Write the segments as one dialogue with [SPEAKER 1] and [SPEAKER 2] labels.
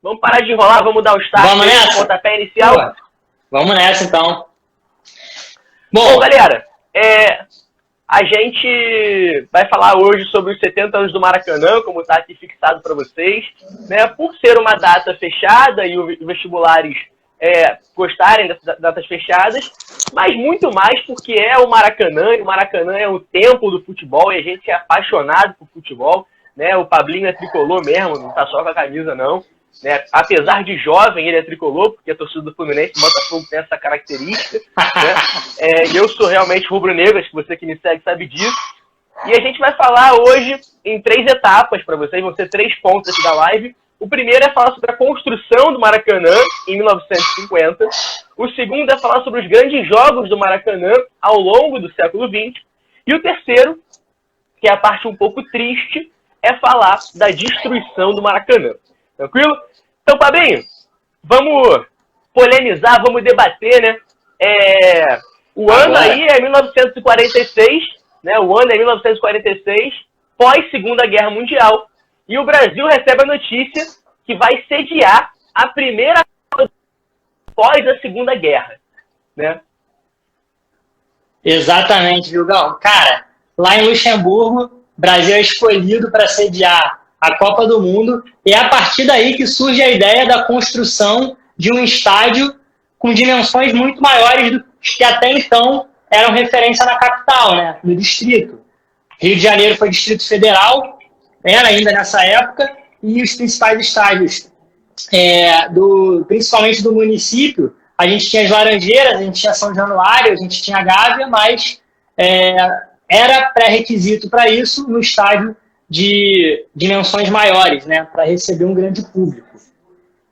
[SPEAKER 1] Vamos parar de enrolar, vamos dar o start.
[SPEAKER 2] Vamos nessa?
[SPEAKER 1] Pontapé inicial.
[SPEAKER 2] Pô, vamos nessa, então.
[SPEAKER 1] Bom, galera, a gente vai falar hoje sobre os 70 anos do Maracanã, como está aqui fixado para vocês, né? Por ser uma data fechada e os vestibulares gostarem dessas datas fechadas, mas muito mais porque é o Maracanã, e o Maracanã é o templo do futebol, e a gente é apaixonado por futebol, né? O Pablinho é tricolor mesmo, não tá só com a camisa, não. Né? Apesar de jovem, ele é tricolor, porque a torcida do Fluminense e Botafogo tem essa característica. Né? Eu sou realmente rubro-negro, acho que você que me segue sabe disso. E a gente vai falar hoje em 3 etapas para vocês, vão ser 3 pontos aqui da live. O primeiro é falar sobre a construção do Maracanã em 1950. O segundo é falar sobre os grandes jogos do Maracanã ao longo do século XX. E o terceiro, que é a parte um pouco triste, é falar da destruição do Maracanã. Tranquilo? Então, Fabinho, vamos polemizar, vamos debater, né? O ano aí é 1946, né? O ano é 1946, pós-Segunda Guerra Mundial, e o Brasil recebe a notícia que vai sediar a primeira pós a Segunda Guerra, né?
[SPEAKER 2] Exatamente, Vilgão. Cara, lá em Luxemburgo, o Brasil é escolhido para sediar a Copa do Mundo, e é a partir daí que surge a ideia da construção de um estádio com dimensões muito maiores do que até então eram referência na capital, né, no distrito. Rio de Janeiro foi Distrito Federal, era ainda nessa época, e os principais estádios, principalmente do município, a gente tinha as Laranjeiras, a gente tinha São Januário, a gente tinha a Gávea, mas era pré-requisito para isso no estádio de dimensões maiores, né, para receber um grande público.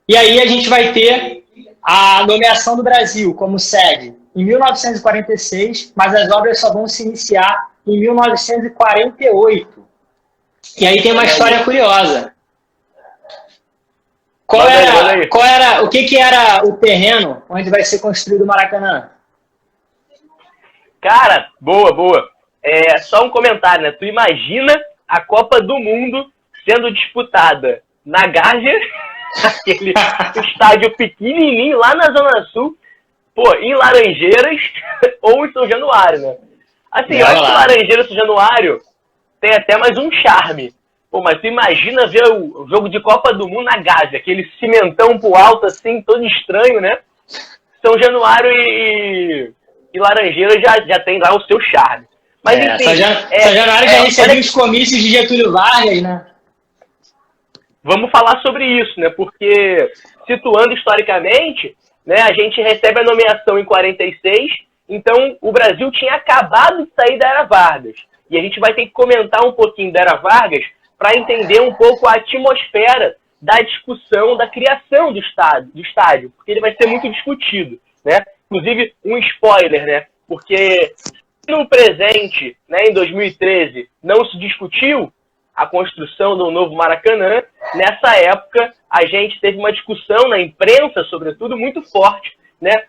[SPEAKER 2] E aí a gente vai ter a nomeação do Brasil como sede em 1946, mas as obras só vão se iniciar em 1948. E aí tem uma história curiosa. O que era o terreno onde vai ser construído o Maracanã?
[SPEAKER 1] Cara, boa. Só um comentário, né? Tu imagina a Copa do Mundo sendo disputada na Gávea, aquele estádio pequenininho lá na Zona Sul, em Laranjeiras ou em São Januário, né? Assim, eu acho que Laranjeiras e São Januário tem até mais um charme. Mas tu imagina ver o jogo de Copa do Mundo na Gávea, aquele cimentão pro alto, assim, todo estranho, né? São Januário e Laranjeiras já tem lá o seu charme. Mas enfim,
[SPEAKER 2] São Januário já recebeu os comícios de Getúlio Vargas, né?
[SPEAKER 1] Vamos falar sobre isso, né? Porque, situando historicamente, né, a gente recebe a nomeação em 46, então o Brasil tinha acabado de sair da Era Vargas. E a gente vai ter que comentar um pouquinho da Era Vargas para entender um pouco a atmosfera da discussão, da criação do estádio, porque ele vai ser muito discutido, né? Inclusive, um spoiler, né? Porque no presente, né, em 2013, não se discutiu a construção do novo Maracanã. Nessa época, a gente teve uma discussão na imprensa, sobretudo, muito forte, né?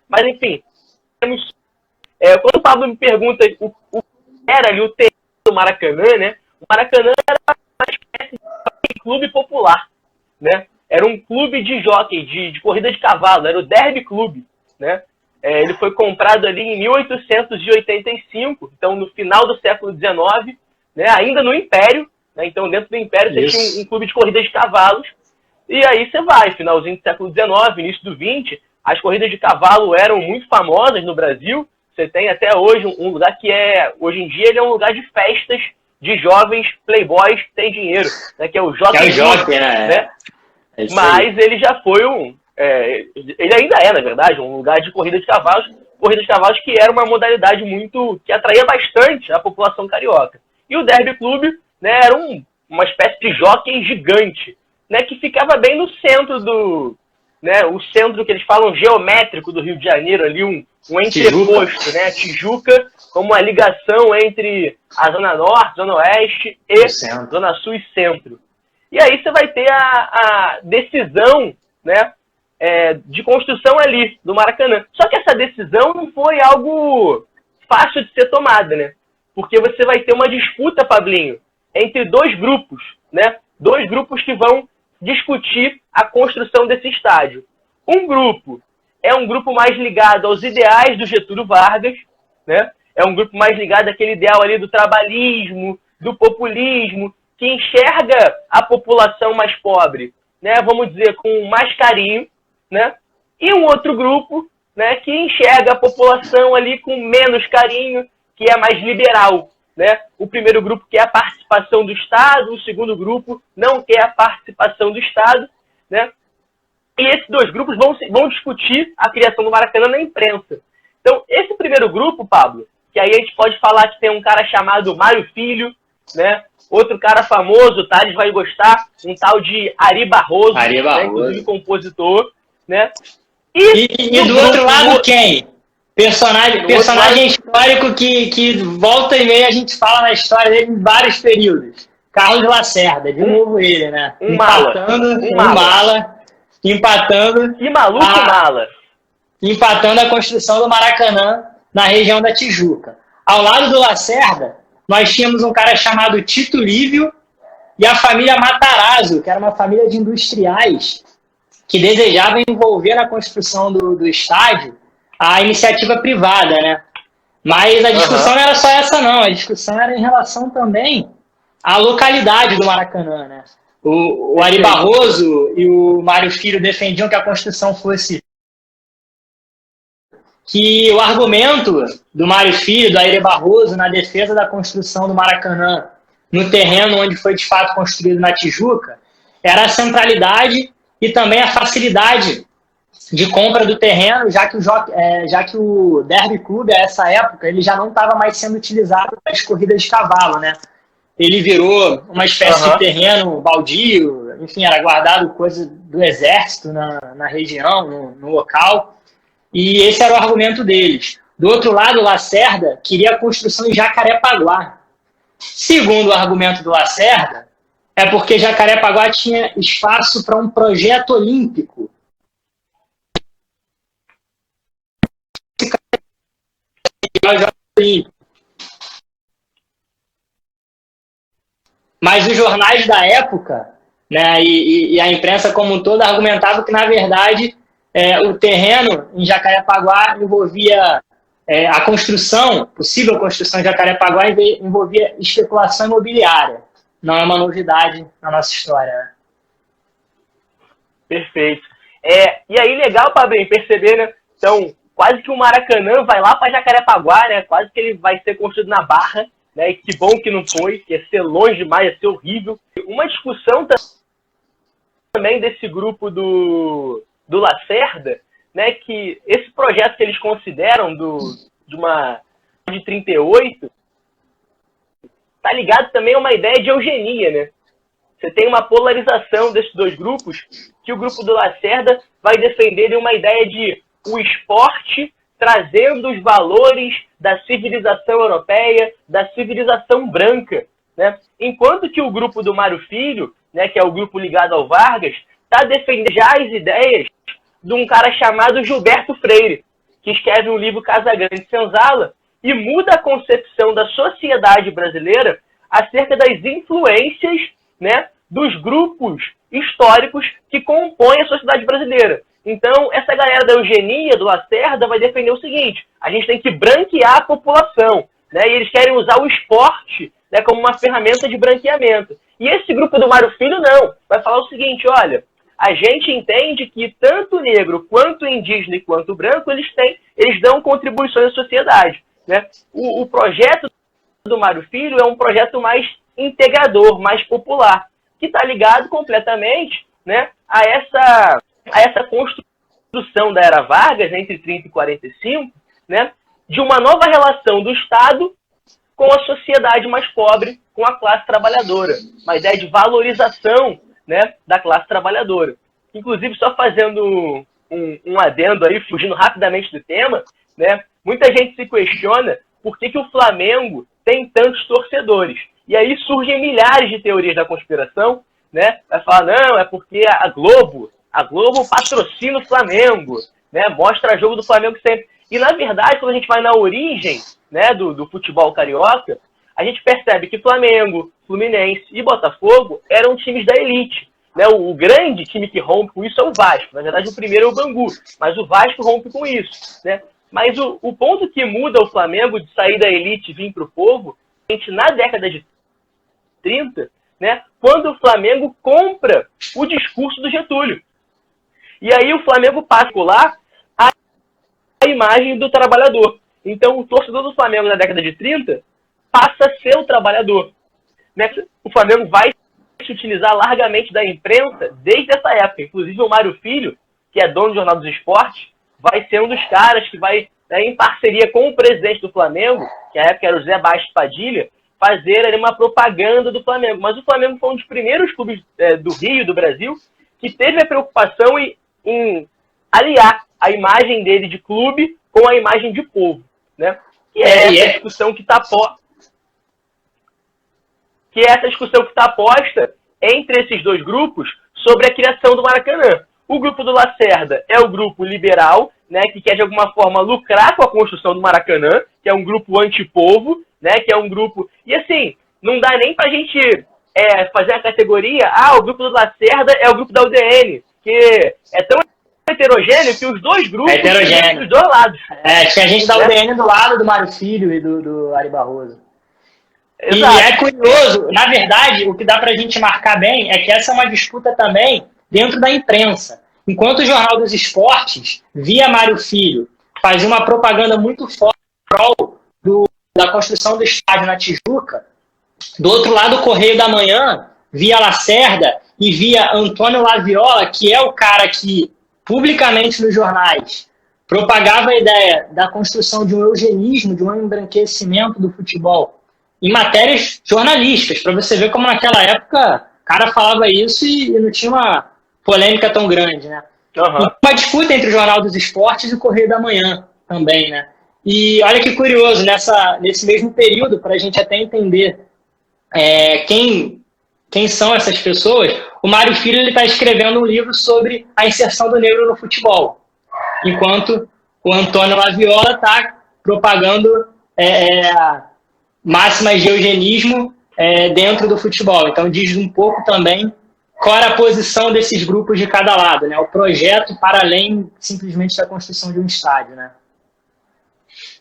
[SPEAKER 1] Mas, enfim, quando o Pablo me pergunta o que era ali o terreno do Maracanã, né? O Maracanã era uma espécie de clube popular, né? Era um clube de jockey, de corrida de cavalo, era o Derby Clube, né? Ele foi comprado ali em 1885, então no final do século XIX, né, ainda no Império, né, então dentro do Império você tinha um clube de corridas de cavalos, e aí você vai, finalzinho do século XIX, início do XX, as corridas de cavalo eram muito famosas no Brasil, você tem até hoje um lugar que hoje em dia ele é um lugar de festas de jovens playboys que têm dinheiro, né, que é o Jockey Club, né? Mas ele já foi ele ainda na verdade, um lugar de corrida de cavalos que era uma modalidade que atraía bastante a população carioca. E o Derby Clube, né, era uma espécie de jockey gigante, né, que ficava bem no centro o centro que eles falam geométrico do Rio de Janeiro, ali um entreposto, né, Tijuca, como uma ligação entre a Zona Norte, Zona Oeste e Zona Sul e Centro. E aí você vai ter a decisão, né, de construção ali do Maracanã. Só que essa decisão não foi algo fácil de ser tomada, né? Porque você vai ter uma disputa, Pablinho, entre 2 grupos, né? dois grupos que vão discutir a construção desse estádio. Um grupo é um grupo mais ligado aos ideais do Getúlio Vargas, né? É um grupo mais ligado àquele ideal ali do trabalhismo, do populismo, que enxerga a população mais pobre, né? Vamos dizer, com mais carinho, né? E um outro grupo, né, que enxerga a população ali com menos carinho, que é mais liberal, né? O primeiro grupo quer a participação do Estado, o segundo grupo não quer a participação do Estado, né? E esses dois grupos vão discutir a criação do Maracanã na imprensa. Então, esse primeiro grupo, Pablo, que aí a gente pode falar que tem um cara chamado Mário Filho, né? Outro cara famoso, o Thales vai gostar, um tal de Ari Barroso, né? Inclusive compositor, né?
[SPEAKER 2] E do outro lado, quem? Personagem histórico que volta e meia a gente fala na história dele em vários períodos. Carlos Lacerda, de novo ele, né? Empatando.
[SPEAKER 1] Que maluco mala.
[SPEAKER 2] Empatando a construção do Maracanã na região da Tijuca. Ao lado do Lacerda, nós tínhamos um cara chamado Tito Lívio e a família Matarazzo, que era uma família de industriais que desejava envolver na construção do estádio a iniciativa privada, né? Mas a discussão não era só essa, não. A discussão era em relação também à localidade do Maracanã, né? O Ari Barroso e o Mário Filho defendiam que a construção fosse... Que o argumento do Mário Filho, do Ari Barroso, na defesa da construção do Maracanã no terreno onde foi de fato construído na Tijuca, era a centralidade e também a facilidade de compra do terreno, já que o Derby Clube, a essa época, ele já não estava mais sendo utilizado para as corridas de cavalo, né? Ele virou uma espécie de terreno baldio, enfim, era guardado coisa do exército na região, no local, e esse era o argumento deles. Do outro lado, o Lacerda queria a construção em Jacarepaguá. Segundo o argumento do Lacerda, é porque Jacarepaguá tinha espaço para um projeto olímpico. Mas os jornais da época, né, e a imprensa como um todo argumentavam que, na verdade, o terreno em Jacarepaguá envolvia a construção, possível construção de Jacarepaguá envolvia especulação imobiliária. Não é uma novidade na nossa história, né?
[SPEAKER 1] Perfeito. E aí, legal, Pablinho, perceber, né? Então, quase que o Maracanã vai lá para Jacarepaguá, né? Quase que ele vai ser construído na Barra, né? E que bom que não foi, que ia ser longe demais, ia ser horrível. Uma discussão também desse grupo do Lacerda, né? Que esse projeto que eles consideram de 38 tá ligado também a uma ideia de eugenia, né? Você tem uma polarização desses dois grupos, que o grupo do Lacerda vai defender uma ideia de o esporte trazendo os valores da civilização europeia, da civilização branca, né? Enquanto que o grupo do Mário Filho, né, que é o grupo ligado ao Vargas, está defendendo já as ideias de um cara chamado Gilberto Freire, que escreve um livro Casagrande Senzala e muda a concepção da sociedade brasileira acerca das influências, né, dos grupos históricos que compõem a sociedade brasileira. Então, essa galera da eugenia, do Lacerda, vai defender o seguinte: a gente tem que branquear a população, né, e eles querem usar o esporte, né, como uma ferramenta de branqueamento. E esse grupo do Mário Filho não, vai falar o seguinte: olha, a gente entende que tanto o negro, quanto o indígena e quanto o branco, eles dão contribuições à sociedade, né? O projeto do Mário Filho é um projeto mais integrador, mais popular, que está ligado completamente, né, a essa construção da era Vargas, entre 30 e 45, né, de uma nova relação do Estado com a sociedade mais pobre, com a classe trabalhadora. Uma ideia de valorização, né, da classe trabalhadora. Inclusive, só fazendo um adendo aí, fugindo rapidamente do tema, né, muita gente se questiona por que o Flamengo tem tantos torcedores. E aí surgem milhares de teorias da conspiração, né? Vai falar, não, é porque a Globo patrocina o Flamengo, né? Mostra jogo do Flamengo sempre. E, na verdade, quando a gente vai na origem, né, do futebol carioca, a gente percebe que Flamengo, Fluminense e Botafogo eram times da elite. Né? O grande time que rompe com isso é o Vasco. Na verdade, o primeiro é o Bangu, mas o Vasco rompe com isso. Né? Mas o ponto que muda o Flamengo de sair da elite e vir para o povo, a gente, na década de 30, né, quando o Flamengo compra o discurso do Getúlio. E aí o Flamengo passa lá a imagem do trabalhador. Então, o torcedor do Flamengo na década de 30 passa a ser o trabalhador. Né? O Flamengo vai se utilizar largamente da imprensa desde essa época. Inclusive, o Mário Filho, que é dono do Jornal dos Esportes, vai ser um dos caras que vai, né, em parceria com o presidente do Flamengo, que na época era o Zé Bastos Padilha, fazer ali uma propaganda do Flamengo. Mas o Flamengo foi um dos primeiros clubes do Rio, do Brasil, que teve a preocupação em aliar a imagem dele de clube com a imagem de povo, né? Que é essa discussão que está posta entre esses dois grupos sobre a criação do Maracanã. O grupo do Lacerda é o grupo liberal, né, que quer de alguma forma lucrar com a construção do Maracanã, que é um grupo antipovo, né, que é um grupo... E assim, não dá nem pra gente fazer a categoria, o grupo do Lacerda é o grupo da UDN, que é tão heterogêneo que os dois grupos
[SPEAKER 2] heterogêneo
[SPEAKER 1] dos dois lados.
[SPEAKER 2] Tinha gente da UDN do lado do Mário Filho e do Ari Barroso.
[SPEAKER 1] Exato.
[SPEAKER 2] E é curioso, na verdade, o que dá pra gente marcar bem é que essa é uma disputa também dentro da imprensa. Enquanto o Jornal dos Esportes, via Mário Filho, fazia uma propaganda muito forte da construção do estádio na Tijuca, do outro lado o Correio da Manhã, via Lacerda e via Antônio Laviola, que é o cara que, publicamente nos jornais, propagava a ideia da construção de um eugenismo, de um embranquecimento do futebol, em matérias jornalísticas, para você ver como naquela época o cara falava isso e não tinha uma polêmica tão grande, né?
[SPEAKER 1] Uhum.
[SPEAKER 2] Uma disputa entre o Jornal dos Esportes e o Correio da Manhã também, né? E olha que curioso, nesse mesmo período, para a gente até entender quem são essas pessoas, o Mário Filho está escrevendo um livro sobre a inserção do negro no futebol, enquanto o Antônio Laviola está propagando máximas de eugenismo dentro do futebol. Então diz um pouco também qual era a posição desses grupos de cada lado, né? O projeto para além simplesmente da construção de um estádio, né?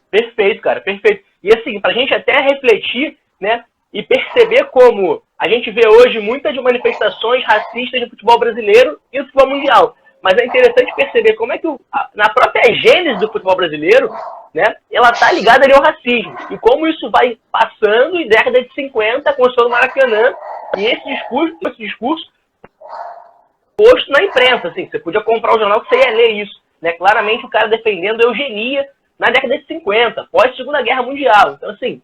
[SPEAKER 1] Perfeito, cara, perfeito. E assim, para a gente até refletir, né, e perceber como a gente vê hoje muitas manifestações racistas no futebol brasileiro e no futebol mundial. Mas é interessante perceber como é que na própria gênese do futebol brasileiro, né, ela está ligada ali ao racismo. E como isso vai passando em década de 50, a construção do Maracanã, e esse discurso posto na imprensa. Assim, você podia comprar o jornal que você ia ler isso. Né? Claramente o cara defendendo a eugenia na década de 50, pós-Segunda Guerra Mundial. Então, assim,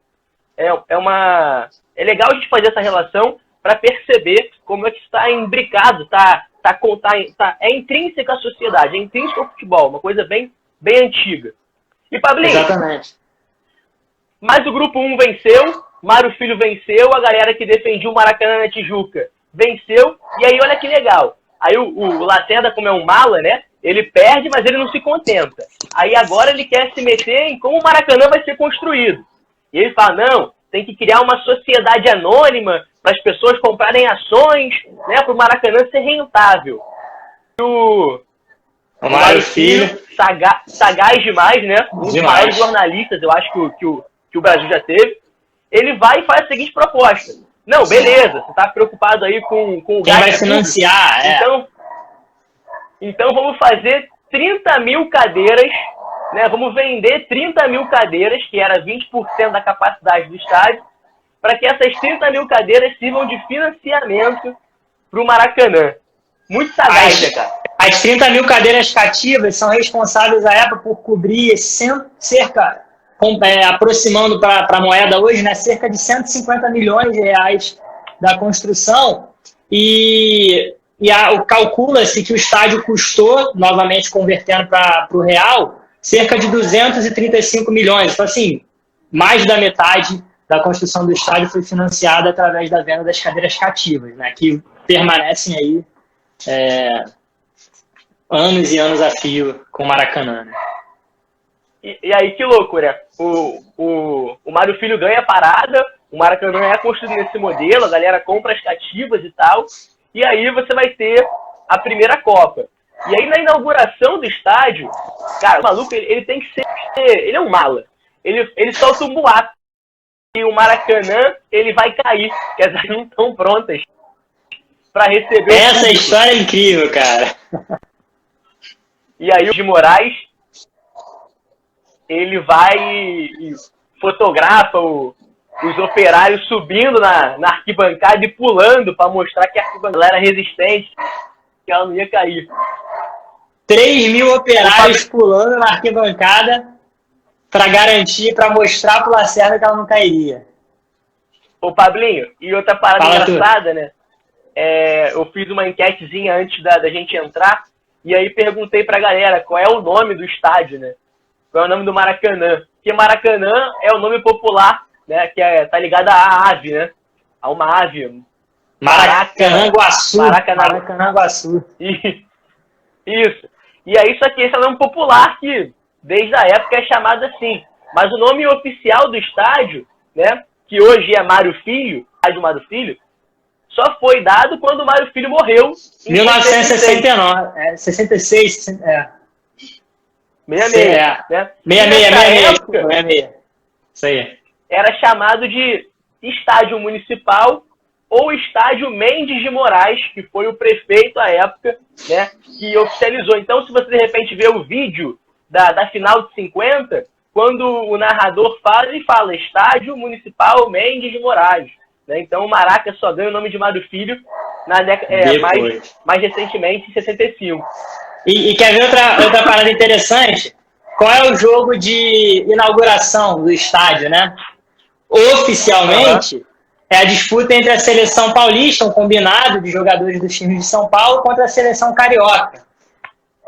[SPEAKER 1] é legal a gente fazer essa relação para perceber como é que está imbricado, é intrínseca à sociedade, é intrínseco ao futebol, uma coisa bem, bem antiga. E, Pablinho,
[SPEAKER 2] exatamente.
[SPEAKER 1] Mas o grupo 1 venceu, Mário Filho venceu, a galera que defendia o Maracanã na Tijuca venceu, e aí olha que legal. Aí o Lacerda, como é um mala, né? Ele perde, mas ele não se contenta. Aí agora ele quer se meter em como o Maracanã vai ser construído. E ele fala, não, tem que criar uma sociedade anônima para as pessoas comprarem ações, né, para o Maracanã ser rentável. O Mário Filho, sagaz demais, né? Um dos maiores jornalistas, eu acho que o Brasil já teve. Ele vai e faz a seguinte proposta. Não, beleza, você está preocupado aí com o
[SPEAKER 2] quem vai financiar,
[SPEAKER 1] Então vamos fazer 30 mil cadeiras, né? Vamos vender 30 mil cadeiras, que era 20% da capacidade do estádio, para que essas 30 mil cadeiras sirvam de financiamento para o Maracanã. Muito sagaz, né, cara?
[SPEAKER 2] As 30 mil cadeiras cativas são responsáveis à época por cobrir cerca, aproximando para a moeda hoje, né, cerca de 150 milhões de reais da construção. Calcula-se que o estádio custou, novamente convertendo para o real, cerca de 235 milhões. Então, assim, mais da metade da construção do estádio foi financiada através da venda das cadeiras cativas, né, que permanecem aí anos e anos a fio com o Maracanã. Né?
[SPEAKER 1] E aí, que loucura. O Mário Filho ganha a parada, O Maracanã é construído nesse modelo, a galera compra as cativas e tal, e aí você vai ter a primeira Copa. E aí na inauguração do estádio, cara, o maluco, ele tem que ser, ele é um mala. Ele solta um boato e o Maracanã, ele vai cair, que as não estão prontas para receber
[SPEAKER 2] Essa história é incrível, cara.
[SPEAKER 1] E aí o de Moraes, ele vai e fotografa os operários subindo na arquibancada e pulando para mostrar que a arquibancada era resistente, que ela não ia cair.
[SPEAKER 2] 3.000 operários pulando na arquibancada para garantir, para mostrar pro Lacerda que ela não cairia.
[SPEAKER 1] Ô, Pablinho, e outra parada engraçada, né? Eu fiz uma enquetezinha antes da gente entrar, e aí perguntei pra galera qual é o nome do estádio, né? Qual é o nome do Maracanã? Porque Maracanã é o nome popular, né? Que tá ligado à ave, né? A uma ave.
[SPEAKER 2] Maracanã-Guaçu. Maracanã-Guaçu.
[SPEAKER 1] Isso. E aí, só que esse é o nome popular que, desde a época, é chamado assim. Mas o nome oficial do estádio, né? Que hoje é Mário Filho, estádio Mário Filho, só foi dado quando o Mário Filho morreu.
[SPEAKER 2] Em 1969. 66.
[SPEAKER 1] 66. Né?
[SPEAKER 2] 66. Isso aí.
[SPEAKER 1] Era chamado de Estádio Municipal ou Estádio Mendes de Moraes, que foi o prefeito à época, né, que oficializou. Então, se você de repente vê o vídeo da final de 50, quando o narrador fala, ele fala Estádio Municipal Mendes de Moraes. Né? Então, o Maraca só ganha o nome de Mário Filho mais recentemente, em 65.
[SPEAKER 2] E quer ver outra parada interessante? Qual é o jogo de inauguração do estádio, né? Oficialmente, é a disputa entre a seleção paulista, um combinado de jogadores dos times de São Paulo, contra a seleção carioca.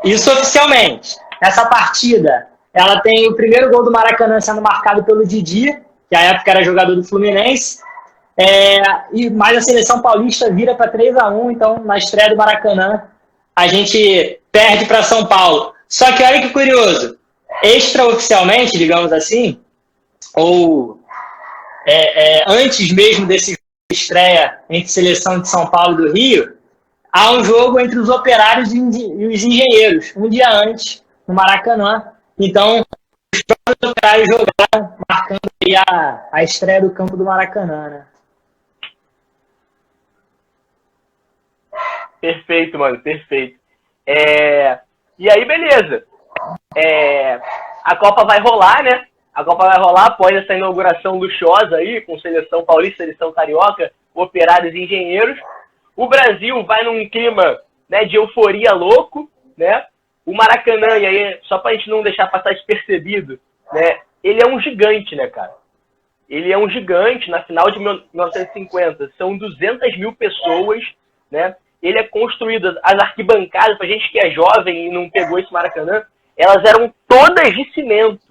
[SPEAKER 2] Isso oficialmente. Essa partida, ela tem o primeiro gol do Maracanã sendo marcado pelo Didi, que à época era jogador do Fluminense, mas a seleção paulista vira para 3-1, então na estreia do Maracanã a gente perde para São Paulo. Só que olha que curioso, extraoficialmente, digamos assim, ou antes mesmo desse jogo de estreia entre seleção de São Paulo e do Rio, há um jogo entre os operários e os engenheiros, um dia antes, no Maracanã. Então, os próprios operários jogaram, marcando aí a estreia do campo do Maracanã, né?
[SPEAKER 1] Perfeito, mano, perfeito. E aí, beleza. A Copa vai rolar, né? A Copa vai rolar após essa inauguração luxuosa aí, com seleção paulista, seleção carioca, operários e engenheiros. O Brasil vai num clima, né, de euforia louco, né? O Maracanã, e aí, só pra gente não deixar passar despercebido, né? Ele é um gigante, né, cara? Ele é um gigante, na final de 1950, são 200 mil pessoas, né? Ele é construído, as arquibancadas, pra gente que é jovem e não pegou esse Maracanã, elas eram todas de cimento,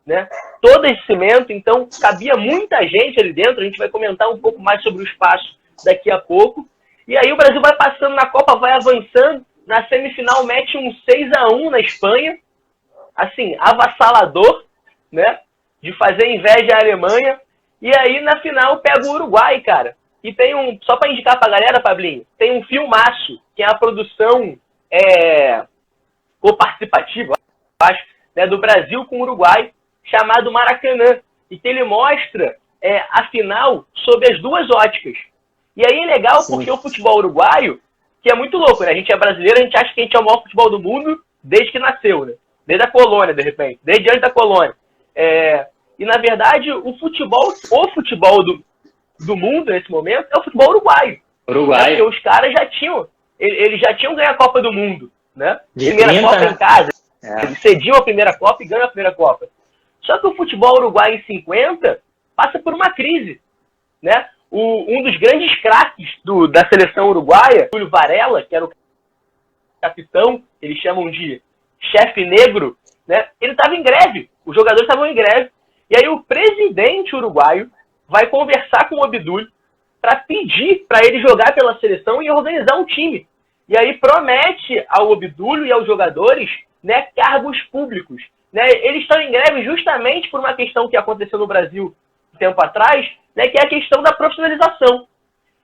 [SPEAKER 1] né? Todas de cimento, então cabia muita gente ali dentro, a gente vai comentar um pouco mais sobre o espaço daqui a pouco. E aí o Brasil vai passando na Copa, vai avançando, na semifinal mete um 6-1 na Espanha, assim, avassalador, né? De fazer inveja à Alemanha, e aí na final pega o Uruguai, cara. E tem só para indicar pra galera, Pablinho, tem um filmaço, que é a produção coparticipativa, acho, né, do Brasil com o Uruguai, chamado Maracanã, e que ele mostra a final sob as duas óticas. E aí é legal porque o futebol uruguaio, que é muito louco, né? A gente é brasileiro, a gente acha que a gente é o maior futebol do mundo desde que nasceu, né? Desde a colônia, de repente, desde antes da colônia. E na verdade, o futebol do mundo nesse momento é o futebol uruguaio. Porque os caras eles já tinham ganho a Copa do Mundo, né? Primeira Copa em casa. Eles cediam a primeira Copa e ganham a primeira Copa. Só que o futebol uruguaio em 50 passa por uma crise, né? Um dos grandes craques da seleção uruguaia, Júlio Varela, que era o capitão, eles chamam de chefe negro, né? Ele estava em greve, os jogadores estavam em greve. E aí o presidente uruguaio vai conversar com o Obdúlio para pedir para ele jogar pela seleção e organizar um time. E aí promete ao Obdúlio e aos jogadores, né, cargos públicos. Né? Eles estão em greve justamente por uma questão que aconteceu no Brasil um tempo atrás, né, que é a questão da profissionalização.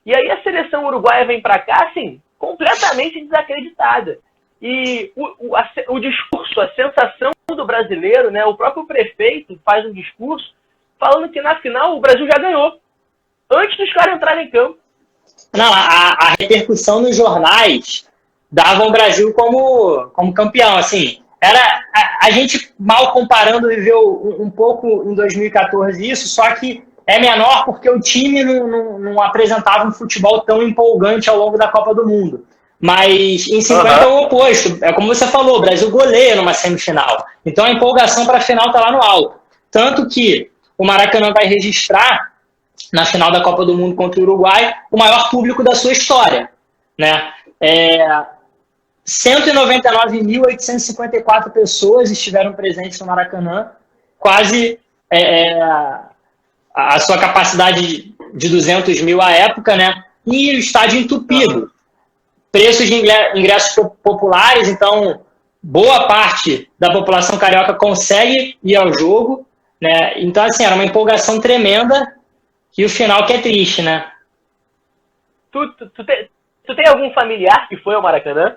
[SPEAKER 1] E aí a seleção uruguaia vem para cá, assim, completamente desacreditada. E o discurso, a sensação do brasileiro, né, o próprio prefeito faz um discurso falando que na final o Brasil já ganhou, antes dos caras entrarem em campo.
[SPEAKER 2] Não, a repercussão nos jornais dava o Brasil como campeão, assim. A gente, mal comparando, viveu um pouco em 2014 isso, só que é menor porque o time não apresentava um futebol tão empolgante ao longo da Copa do Mundo. Mas em 50 é o oposto. É como você falou, o Brasil goleia numa semifinal. Então a empolgação para a final está lá no alto. Tanto que o Maracanã vai registrar, na final da Copa do Mundo contra o Uruguai, o maior público da sua história. Né? 199.854 pessoas estiveram presentes no Maracanã, quase a sua capacidade de 200 mil à época, né? E o estádio entupido. Preços de ingressos populares, então boa parte da população carioca consegue ir ao jogo, né? Então, assim, era uma empolgação tremenda e o final que é triste, né?
[SPEAKER 1] Tu tem algum familiar que foi ao Maracanã?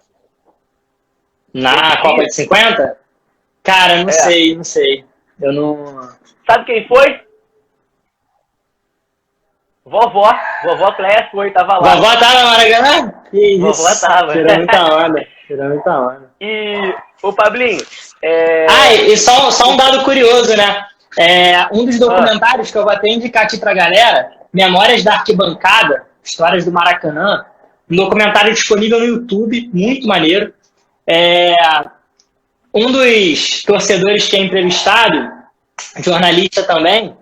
[SPEAKER 2] Na Copa de 50? Cara, não sei. Eu não...
[SPEAKER 1] Sabe quem foi? Vovó Cléia foi, tava lá.
[SPEAKER 2] Vovó tava no Maracanã? Que isso.
[SPEAKER 1] Vovó tava.
[SPEAKER 2] Tirou muita onda.
[SPEAKER 1] E, ô Pablinho...
[SPEAKER 2] e só um dado curioso, né? Um dos documentários que eu vou até indicar aqui pra galera, Memórias da Arquibancada, Histórias do Maracanã, um documentário disponível no YouTube, muito maneiro. Um dos torcedores que é entrevistado, jornalista também,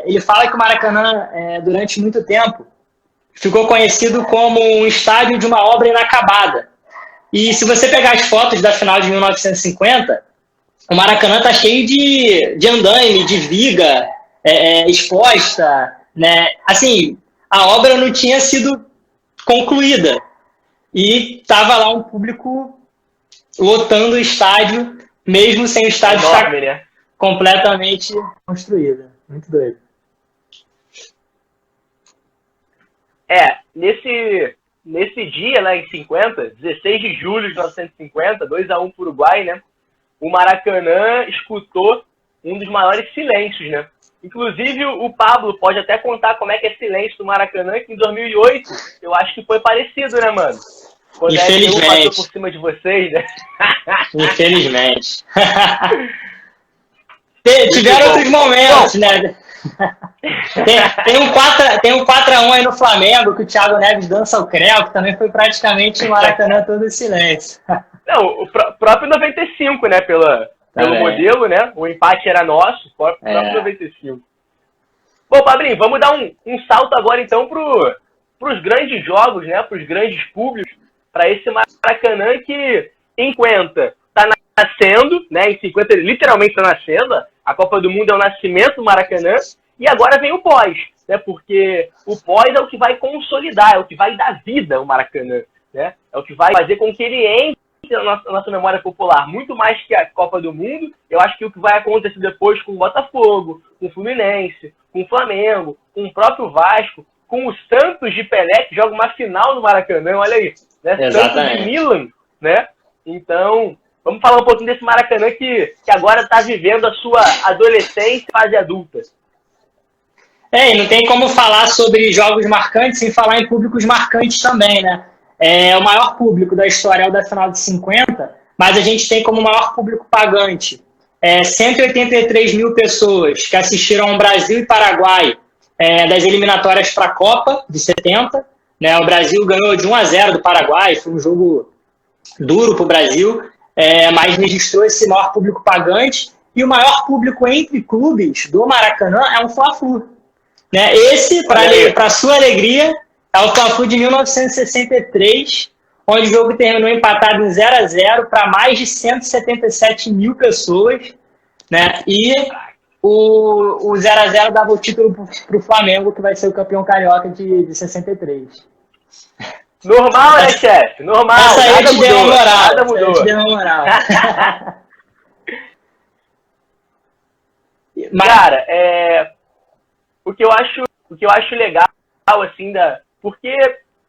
[SPEAKER 2] ele fala que o Maracanã, durante muito tempo, ficou conhecido como um estádio de uma obra inacabada. E se você pegar as fotos da final de 1950, o Maracanã está cheio de andaime, de viga exposta, né? Assim, a obra não tinha sido concluída. E estava lá um público lotando o estádio, mesmo sem o estádio estar completamente construído. Muito doido.
[SPEAKER 1] Nesse dia, né, em 50, 16 de julho de 1950, 2-1 para o Uruguai, né, o Maracanã escutou um dos maiores silêncios, né? Inclusive, o Pablo pode até contar como é que é silêncio do Maracanã, que em 2008, eu acho que foi parecido, né, mano? Quando a LDU passou por cima de vocês, né?
[SPEAKER 2] Infelizmente. Tiveram outros momentos, né? Tem um 4-1 aí no Flamengo, que o Thiago Neves dança o creu, que também foi praticamente o Maracanã todo em silêncio.
[SPEAKER 1] Não, o próprio 95, né? Pelo modelo, né? O empate era nosso, o próprio 95. Bom, Pablinho, vamos dar um salto agora, então, pros grandes jogos, né? Pros grandes públicos, para esse Maracanã que, em 50, tá nascendo, né? Em 50, ele literalmente tá nascendo. A Copa do Mundo é o nascimento do Maracanã. E agora vem o pós, né? Porque o pós é o que vai consolidar, é o que vai dar vida ao Maracanã, né? É o que vai fazer com que ele entre na nossa memória popular, muito mais que a Copa do Mundo. Eu acho que o que vai acontecer depois com o Botafogo, com o Fluminense, com o Flamengo, com o próprio Vasco, com o Santos de Pelé, que joga uma final no Maracanã, olha aí, né? Santos de Milan, né? Então, vamos falar um pouquinho desse Maracanã que agora está vivendo a sua adolescência e fase adulta.
[SPEAKER 2] E não tem como falar sobre jogos marcantes sem falar em públicos marcantes também, né? O maior público da história é o da final de 50, mas a gente tem como maior público pagante 183 mil pessoas que assistiram ao Brasil e Paraguai das eliminatórias para a Copa de 70. Né? O Brasil ganhou de 1-0 do Paraguai, foi um jogo duro para o Brasil, mas registrou esse maior público pagante. E o maior público entre clubes do Maracanã é um Fla-Flu. Né? Esse, para sua alegria, é o Fla-Flu de 1963, onde o jogo terminou empatado em 0-0 para mais de 177 mil pessoas. Né? E o 0-0 dava o título para o Flamengo, que vai ser o campeão carioca de 63.
[SPEAKER 1] Normal, né, chefe? Normal.
[SPEAKER 2] Essa aí
[SPEAKER 1] nada
[SPEAKER 2] te deu uma moral.
[SPEAKER 1] Nada mudou.
[SPEAKER 2] Te deu uma moral.
[SPEAKER 1] Cara, o que eu acho legal, assim, porque,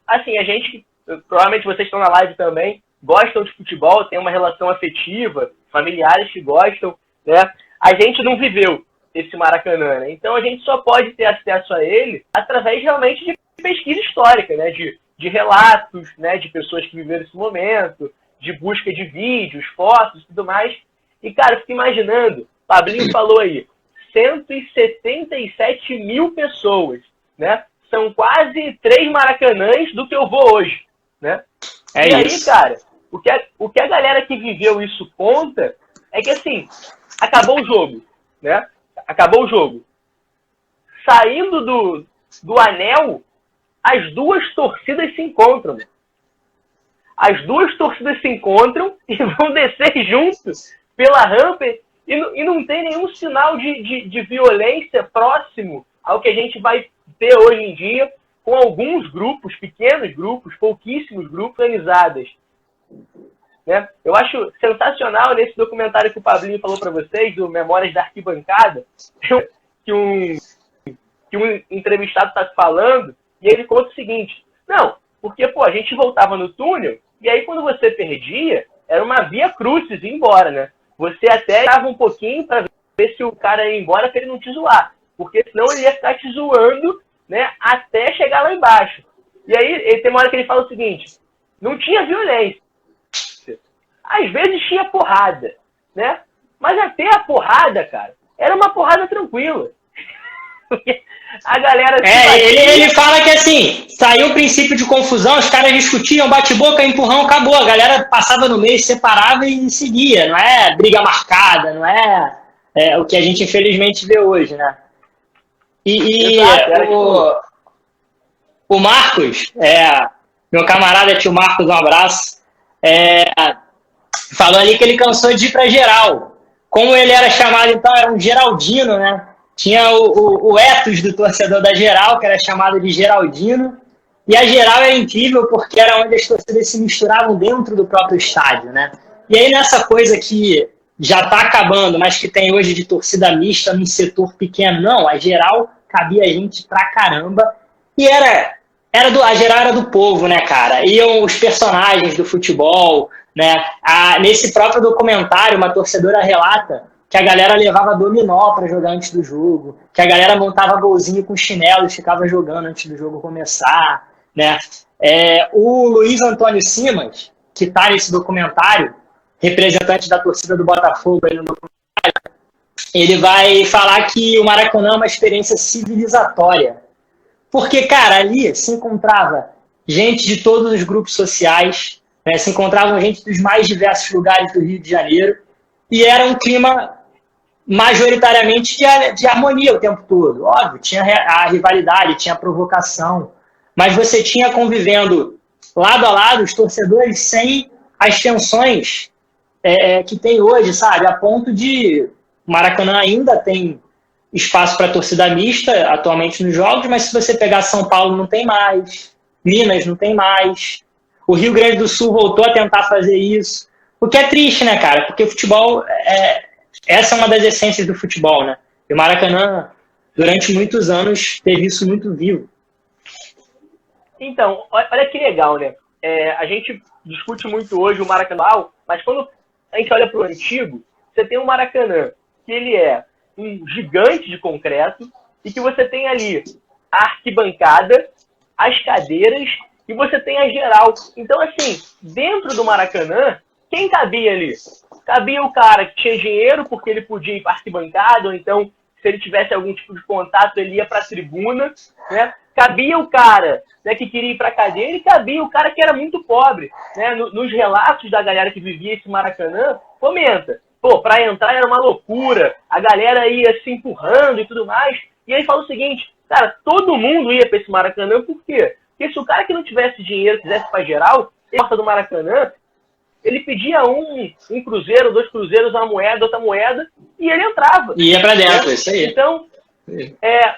[SPEAKER 1] assim, a gente, provavelmente vocês estão na live também, gostam de futebol, tem uma relação afetiva, familiares que gostam, né? A gente não viveu esse Maracanã, né? Então a gente só pode ter acesso a ele através realmente de pesquisa histórica, né? De relatos, né? De pessoas que viveram esse momento, de busca de vídeos, fotos e tudo mais. E, cara, eu fico imaginando, Pablinho falou aí, 177 mil pessoas, né? São quase 3 Maracanãs do que eu vou hoje, né?
[SPEAKER 2] É
[SPEAKER 1] e
[SPEAKER 2] isso.
[SPEAKER 1] aí, cara, o que a galera que viveu isso conta é que, assim, acabou o jogo, né? Acabou o jogo. Saindo do anel, as duas torcidas se encontram. As duas torcidas se encontram e vão descer juntos pela rampa e não tem nenhum sinal de violência próximo ao que a gente vai ter hoje em dia, com alguns grupos, pequenos grupos, pouquíssimos grupos organizados. Né? Eu acho sensacional nesse documentário que o Pablinho falou para vocês, do Memórias da Arquibancada, que um entrevistado está falando, e ele conta o seguinte, não, porque pô, a gente voltava no túnel, e aí quando você perdia, era uma via crucis ir embora, né? Você até dava um pouquinho para ver se o cara ia embora para ele não te zoar, porque senão ele ia ficar te zoando, né, até chegar lá embaixo. E aí tem uma hora que ele fala o seguinte, não tinha violência. Às vezes tinha porrada, né? Mas até a porrada, cara, era uma porrada tranquila. A galera...
[SPEAKER 2] Ele fala que, assim, saiu o princípio de confusão, os caras discutiam, bate-boca, empurrão, acabou. A galera passava no meio, separava e seguia. Não é briga marcada, não é o que a gente infelizmente vê hoje, né? Exato, o Marcos, meu camarada tio Marcos, um abraço, falou ali que ele cansou de ir para geral. Como ele era chamado, então, era um geraldino, né? Tinha o ethos do torcedor da geral, que era chamado de geraldino. E a geral era incrível porque era onde as torcidas se misturavam dentro do próprio estádio, né? E aí nessa coisa que já está acabando, mas que tem hoje de torcida mista num setor pequeno, não, a geral cabia gente pra caramba. E a geral era do povo, né, cara? Iam os personagens do futebol, né? Nesse próprio documentário, uma torcedora relata que a galera levava dominó para jogar antes do jogo, que a galera montava golzinho com chinelo e ficava jogando antes do jogo começar, né? O Luiz Antônio Simas, que está nesse documentário, representante da torcida do Botafogo aí no documentário, ele vai falar que o Maracanã é uma experiência civilizatória. Porque, cara, ali se encontrava gente de todos os grupos sociais, né? Se encontravam gente dos mais diversos lugares do Rio de Janeiro, e era um clima majoritariamente de harmonia o tempo todo. Óbvio, tinha a rivalidade, tinha a provocação, mas você tinha convivendo lado a lado os torcedores sem as tensões que tem hoje, sabe? A ponto de o Maracanã ainda tem espaço para torcida mista atualmente nos jogos, mas se você pegar São Paulo não tem mais, Minas não tem mais, o Rio Grande do Sul voltou a tentar fazer isso, o que é triste, né, cara? Porque o futebol, essa é uma das essências do futebol, né? E o Maracanã, durante muitos anos, teve isso muito vivo.
[SPEAKER 1] Então, olha que legal, né? A gente discute muito hoje o Maracanã, mas quando a gente olha para o antigo, você tem um Maracanã, que ele é um gigante de concreto, e que você tem ali a arquibancada, as cadeiras, e você tem a geral. Então, assim, dentro do Maracanã, quem cabia ali? Cabia o cara que tinha dinheiro, porque ele podia ir para a arquibancada, ou então, se ele tivesse algum tipo de contato, ele ia para a tribuna, né? Cabia o cara, né, que queria ir para a cadeira, e cabia o cara que era muito pobre, né? Nos relatos da galera que vivia esse Maracanã, comenta. Pô, para entrar era uma loucura, a galera ia se empurrando e tudo mais. E aí fala o seguinte, cara, todo mundo ia para esse Maracanã, por quê? Porque se o cara que não tivesse dinheiro quisesse para geral, ele porta do Maracanã, ele pedia um cruzeiro, 2 cruzeiros, uma moeda, outra moeda, e ele entrava.
[SPEAKER 2] E ia para dentro, isso aí.
[SPEAKER 1] Então,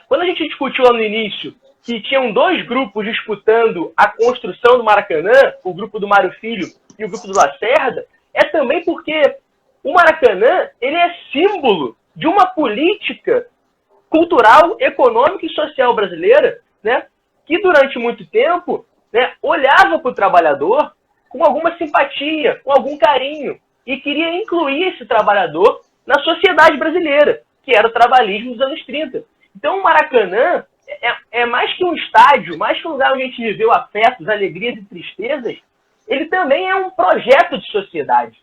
[SPEAKER 1] quando a gente discutiu lá no início que tinham 2 grupos disputando a construção do Maracanã, o grupo do Mário Filho e o grupo do Lacerda, é também porque o Maracanã, ele é símbolo de uma política cultural, econômica e social brasileira, né, que durante muito tempo, né, olhava para o trabalhador com alguma simpatia, com algum carinho, e queria incluir esse trabalhador na sociedade brasileira, que era o trabalhismo dos anos 30. Então o Maracanã é mais que um estádio, mais que um lugar onde a gente viveu afetos, alegrias e tristezas, ele também é um projeto de sociedade.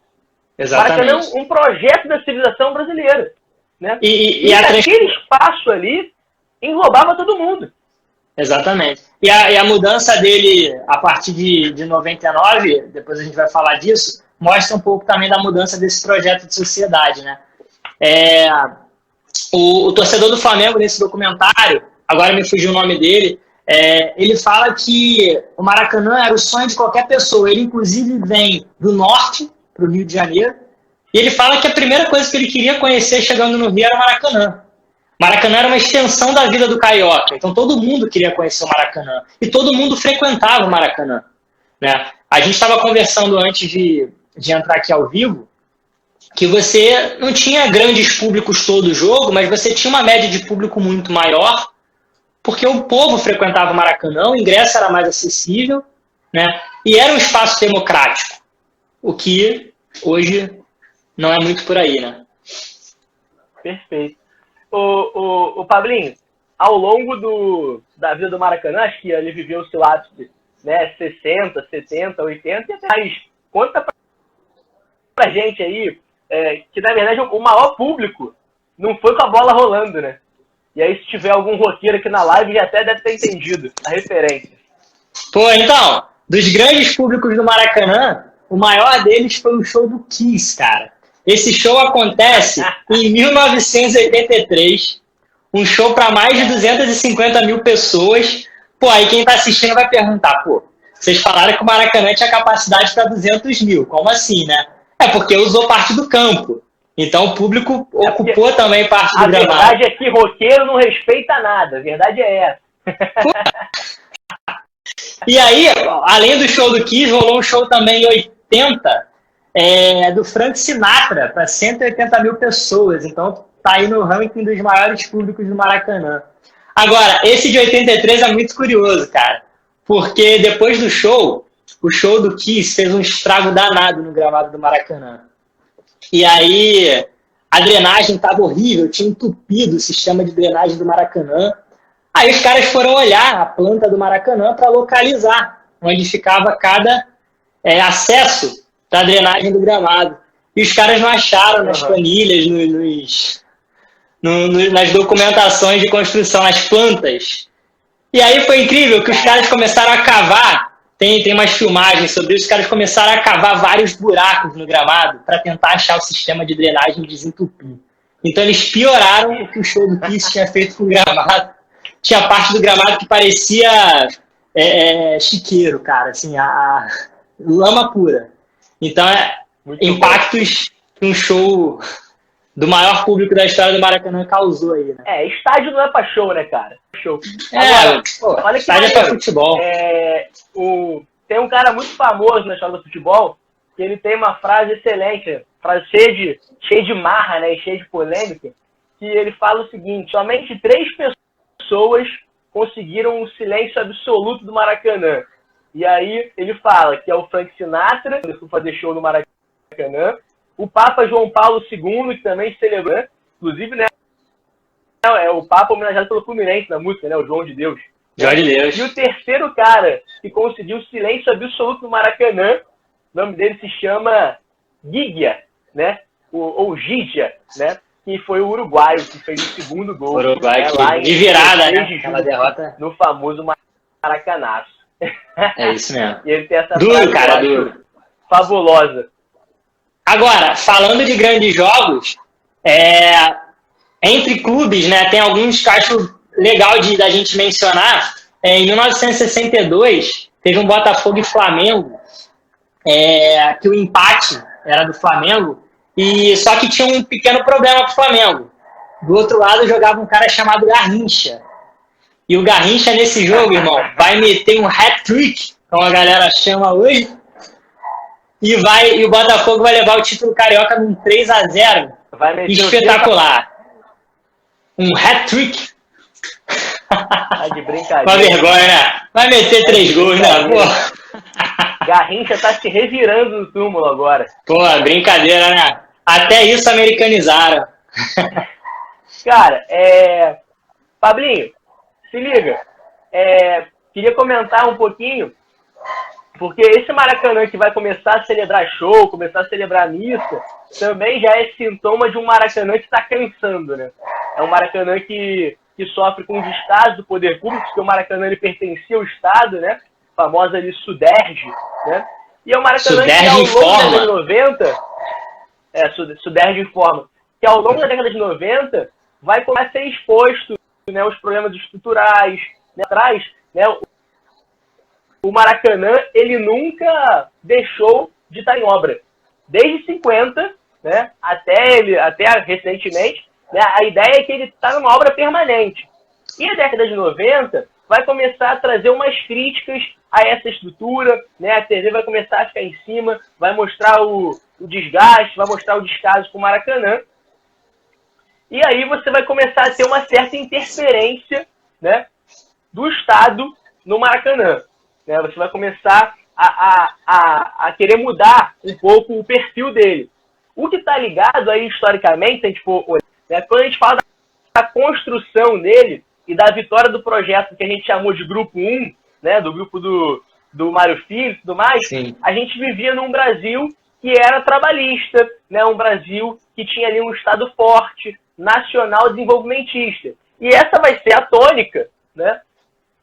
[SPEAKER 2] Exatamente.
[SPEAKER 1] O Maracanã é um projeto da civilização brasileira. Né?
[SPEAKER 2] E
[SPEAKER 1] aquele espaço ali englobava todo mundo.
[SPEAKER 2] Exatamente. E a mudança dele a partir de 99, depois a gente vai falar disso, mostra um pouco também da mudança desse projeto de sociedade, né? O torcedor do Flamengo, nesse documentário, agora me fugiu o nome dele, ele fala que o Maracanã era o sonho de qualquer pessoa. Ele, inclusive, vem do norte, para o Rio de Janeiro, e ele fala que a primeira coisa que ele queria conhecer chegando no Rio era o Maracanã. Maracanã era uma extensão da vida do carioca, então todo mundo queria conhecer o Maracanã. E todo mundo frequentava o Maracanã. Né? A gente estava conversando antes de entrar aqui ao vivo, que você não tinha grandes públicos todo jogo, mas você tinha uma média de público muito maior, porque o povo frequentava o Maracanã, o ingresso era mais acessível, né? E era um espaço democrático, o que hoje não é muito por aí, né?
[SPEAKER 1] Perfeito. O Pablinho, ao longo da vida do Maracanã, acho que ele viveu o seu ápice, né, 60, 70, 80 e até mais. Conta pra gente aí que, na verdade, o maior público não foi com a bola rolando, né? E aí, se tiver algum roqueiro aqui na live, já até deve ter entendido a referência.
[SPEAKER 2] Pô, então, dos grandes públicos do Maracanã, o maior deles foi o show do Kiss, cara. Esse show acontece em 1983, um show para mais de 250 mil pessoas. Pô, aí quem tá assistindo vai perguntar, pô, vocês falaram que o Maracanã tinha capacidade para 200 mil, como assim, né? É porque usou parte do campo, então o público ocupou também parte do gramado.
[SPEAKER 1] A verdade é que roqueiro não respeita nada, a verdade é essa.
[SPEAKER 2] E aí, além do show do Kiss, rolou um show também em 80, do Frank Sinatra, para 180 mil pessoas. Então, tá aí no ranking dos maiores públicos do Maracanã. Agora, esse de 83 é muito curioso, cara. Porque depois do show, o show do Kiss fez um estrago danado no gramado do Maracanã. E aí, a drenagem estava horrível, tinha entupido o sistema de drenagem do Maracanã. Aí os caras foram olhar a planta do Maracanã para localizar onde ficava cada acesso da drenagem do gramado. E os caras não acharam nas planilhas, nas documentações de construção, as plantas. E aí foi incrível que os caras começaram a cavar, tem umas filmagens sobre isso, os caras começaram a cavar vários buracos no gramado para tentar achar o sistema de drenagem e desentupir. Então eles pioraram o que o show do Kiss tinha feito com o gramado. Tinha parte do gramado que parecia chiqueiro, cara, assim, a lama pura. Então, impactos que um show do maior público da história do Maracanã causou aí, né?
[SPEAKER 1] Estádio não é pra show, né, cara? Show. Agora, olha que
[SPEAKER 2] estádio é pra futebol.
[SPEAKER 1] Tem um cara muito famoso na história do futebol, que ele tem uma frase excelente, frase cheia de marra, né, e cheia de polêmica, que ele fala o seguinte: somente 3 pessoas conseguiram o silêncio absoluto do Maracanã. E aí ele fala que é o Frank Sinatra, que foi fazer show no Maracanã, o Papa João Paulo II, que também celebrou, inclusive, né, o Papa homenageado pelo Fluminense na música, né, o João de Deus.
[SPEAKER 2] João de Deus.
[SPEAKER 1] E o terceiro cara que conseguiu o silêncio absoluto no Maracanã, o nome dele se chama Gigia, né, ou Gigia, né, que foi o uruguaio, que fez o segundo gol.
[SPEAKER 2] Uruguai,
[SPEAKER 1] lá
[SPEAKER 2] de virada, né, aquela derrota.
[SPEAKER 1] No famoso Maracanaço.
[SPEAKER 2] É isso mesmo.
[SPEAKER 1] E ele tem essa
[SPEAKER 2] duro, cara, duro.
[SPEAKER 1] Fabulosa.
[SPEAKER 2] Agora, falando de grandes jogos, entre clubes, né, tem alguns que eu acho legal da gente mencionar. Em 1962, teve um Botafogo e Flamengo, que o empate era do Flamengo, só que tinha um pequeno problema com o Flamengo. Do outro lado jogava um cara chamado Garrincha. E o Garrincha, nesse jogo, irmão, vai meter um hat-trick, como a galera chama hoje, e o Botafogo vai levar o título carioca num 3-0 espetacular. um hat-trick.
[SPEAKER 1] Tá de brincadeira.
[SPEAKER 2] Uma vergonha, né? Vai meter 3 gols, né? Pô.
[SPEAKER 1] Garrincha tá se revirando no túmulo agora.
[SPEAKER 2] Pô, brincadeira, né? Até isso americanizaram.
[SPEAKER 1] Cara, Pablinho, se liga. Queria comentar um pouquinho, porque esse Maracanã que vai começar a celebrar show, começar a celebrar missa, também já é sintoma de um Maracanã que está cansando, né? É um Maracanã que sofre com os descasos do poder público, porque o Maracanã ele pertencia ao Estado, né? A famosa ali Suderge, né? E é um Maracanã que ao longo da década de 90, Suderge informa, que ao longo da década de 90 vai começar a ser exposto, né, os problemas estruturais, né, atrás, né? O Maracanã, ele nunca deixou de estar em obra. Desde 50, né, até recentemente, né, a ideia é que ele está numa obra permanente. E a década de 90 vai começar a trazer umas críticas a essa estrutura, né, a TV vai começar a ficar em cima, vai mostrar o desgaste, vai mostrar o descaso com o Maracanã. E aí você vai começar a ter uma certa interferência, né, do Estado no Maracanã. Né? Você vai começar a querer mudar um pouco o perfil dele. O que está ligado aí historicamente, se a gente for olhar, né, quando a gente fala da construção dele e da vitória do projeto que a gente chamou de Grupo 1, né, do grupo do Mário Filho e tudo mais, sim, a gente vivia num Brasil que era trabalhista, né, um Brasil que tinha ali um Estado forte, nacional, desenvolvimentista. E essa vai ser a tônica, né?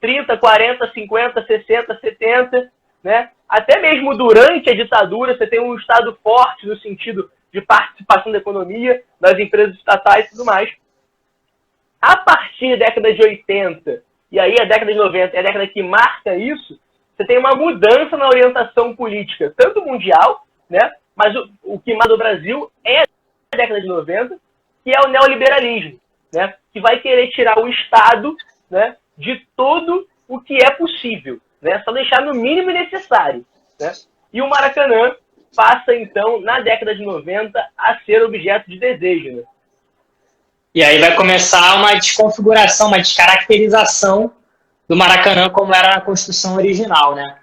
[SPEAKER 1] 30, 40, 50, 60, 70, né? Até mesmo durante a ditadura, você tem um Estado forte no sentido de participação da economia, das empresas estatais e tudo mais. A partir da década de 80, e aí a década de 90 é a década que marca isso, você tem uma mudança na orientação política, tanto mundial, né? Mas o que manda o Brasil é a década de 90, que é o neoliberalismo, né? Que vai querer tirar o Estado, né, de tudo o que é possível, né? Só deixar no mínimo necessário, né? E o Maracanã passa, então, na década de 90, a ser objeto de desejo, né?
[SPEAKER 2] E aí vai começar uma desconfiguração, uma descaracterização do Maracanã como era na construção original, né?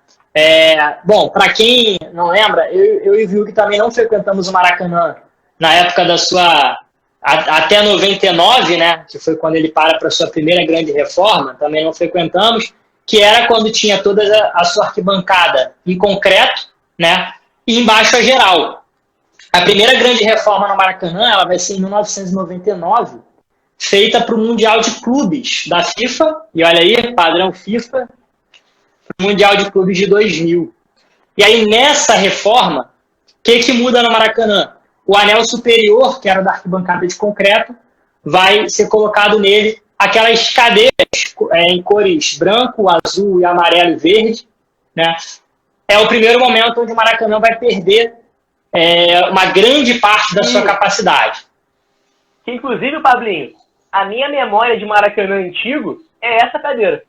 [SPEAKER 2] Bom, para quem não lembra, eu e o Vilg também não frequentamos o Maracanã na época da sua... até 99, né, que foi quando ele para a sua primeira grande reforma, também não frequentamos, que era quando tinha toda a sua arquibancada em concreto, né, e embaixo a geral. A primeira grande reforma no Maracanã, ela vai ser em 1999, feita para o Mundial de Clubes da FIFA, e olha aí, padrão FIFA, para o Mundial de Clubes de 2000. E aí, nessa reforma, o que muda no Maracanã? O anel superior, que era da arquibancada de concreto, vai ser colocado nele aquelas cadeiras em cores branco, azul, e amarelo e verde, né? É o primeiro momento onde o Maracanã vai perder uma grande parte da sua capacidade.
[SPEAKER 1] Inclusive, Pablinho, a minha memória de Maracanã antigo é essa cadeira.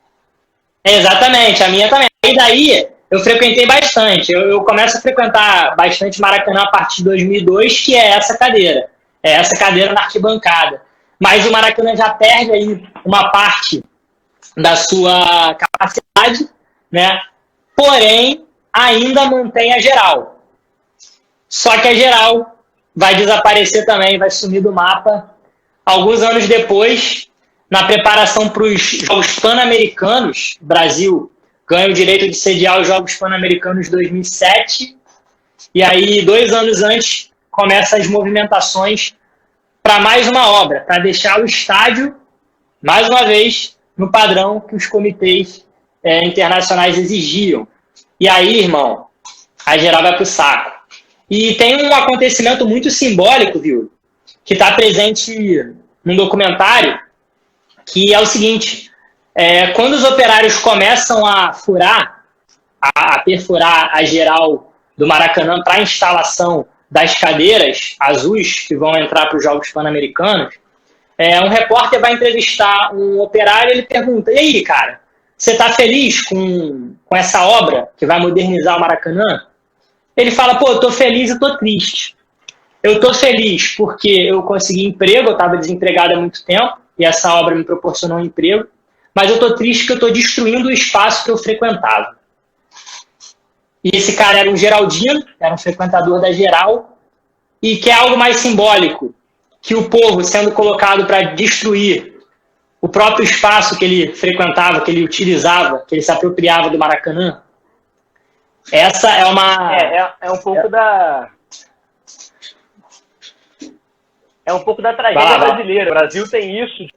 [SPEAKER 2] Exatamente, a minha também. E daí eu frequentei bastante. Eu começo a frequentar bastante Maracanã a partir de 2002, que é essa cadeira. É essa cadeira na arquibancada. Mas o Maracanã já perde aí uma parte da sua capacidade, né? Porém, ainda mantém a geral. Só que a geral vai desaparecer também, vai sumir do mapa. Alguns anos depois, na preparação para os Jogos Pan-Americanos, o Brasil ganha o direito de sediar os Jogos Pan-Americanos 2007. E aí, 2 anos antes, começam as movimentações para mais uma obra, para deixar o estádio, mais uma vez, no padrão que os comitês internacionais exigiam. E aí, irmão, a geral vai para o saco. E tem um acontecimento muito simbólico, viu, que está presente num documentário, que é o seguinte: quando os operários começam a perfurar a geral do Maracanã para a instalação das cadeiras azuis que vão entrar para os Jogos Pan-Americanos, um repórter vai entrevistar um operário e ele pergunta: e aí, cara, você está feliz com essa obra que vai modernizar o Maracanã? Ele fala: pô, eu tô feliz e tô triste. Eu tô feliz porque eu consegui emprego, eu estava desempregado há muito tempo, e essa obra me proporcionou um emprego, mas eu estou triste que eu estou destruindo o espaço que eu frequentava. E esse cara era um Geraldino, era um frequentador da Geral, e que é algo mais simbólico, que o povo sendo colocado para destruir o próprio espaço que ele frequentava, que ele utilizava, que ele se apropriava do Maracanã. Essa é uma...
[SPEAKER 1] É um pouco da... É um pouco da tragédia brasileira. O Brasil tem isso